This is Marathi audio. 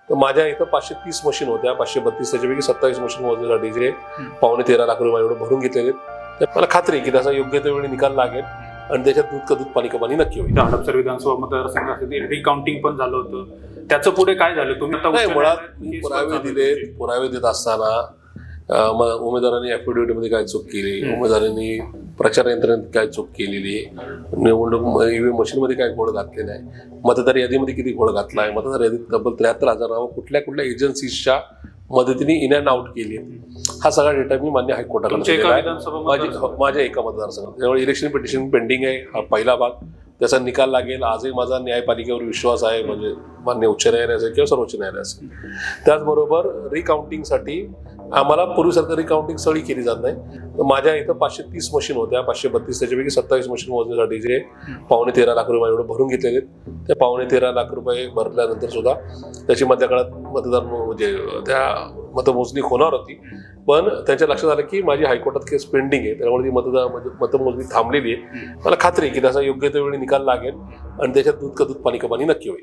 तर माझ्या इथं 530 मशीन होत्या, 532 त्याच्यापैकी 27 मशीन मोजण्यासाठी जे 13.25 लाख रुपये एवढं भरून घेतलेले. तर मला खात्री आहे की त्याचा योग्य त्या वेळी निकाल लागेल आणि त्याच्यात दूध का दूध पाणी का पाणी नक्की होईल. हडपसर विधानसभा मतदारसंघात रिकाउंटिंग पण झालं होतं, त्याचं पुढे काय झालं? तुम्ही आता नाही, उच्च मुळात न्यायालयात पुरावे केस दिले. चालू पुरावे देत असताना मग उमेदवारांनी ऍफिडेव्हिट मध्ये काय चूक केली, उमेदवारांनी प्रचार यंत्रणेत काय चूक केलेली आहे, निवडणूक ईव्हीएम मशीन मध्ये काय घोळ घातलेला आहे, मतदार यादीमध्ये किती घोळ घातला आहे, मतदार यादीत तब्बल 73,000 नावं कुठल्या कुठल्या एजन्सीजच्या मदतीने इन अँड आउट केली. हा सगळा डेटा मी मान्य हायकोर्टाकडे दिलेला आहे. माझ्या एका मतदारसंघात. त्यामुळे इलेक्शन पिटिशन पेंडिंग आहे. हा पहिला भाग, त्याचा निकाल लागेल. आजही माझा न्यायपालिकेवर विश्वास आहे, म्हणजे मान्य उच्च न्यायालय असेल किंवा सर्वोच्च न्यायालय असेल. त्याचबरोबर रिकाउंटिंगसाठी आम्हाला पूर्वीसारखं रिकाउंटिंग सळी केली जात नाही. तर माझ्या इथं 530 मशीन होत्या, 532 त्याच्यापैकी 27 मशीन मोजण्यासाठी जे 13.25 लाख रुपये एवढं भरून घेतलेले. त्या 13.25 लाख रुपये भरल्यानंतर सुद्धा त्याची मधल्या काळात मतदार म्हणजे त्या मतमोजणी होणार होती, पण त्यांच्या लक्षात आलं की माझी हायकोर्टात केस पेंडिंग आहे, त्यामुळे ती मतमोजणी थांबलेली आहे. मला खात्री आहे की त्याचा योग्य त्या वेळी निकाल लागेल आणि त्याच्यात दूध का दूध पाणी का पाणी नक्की होईल.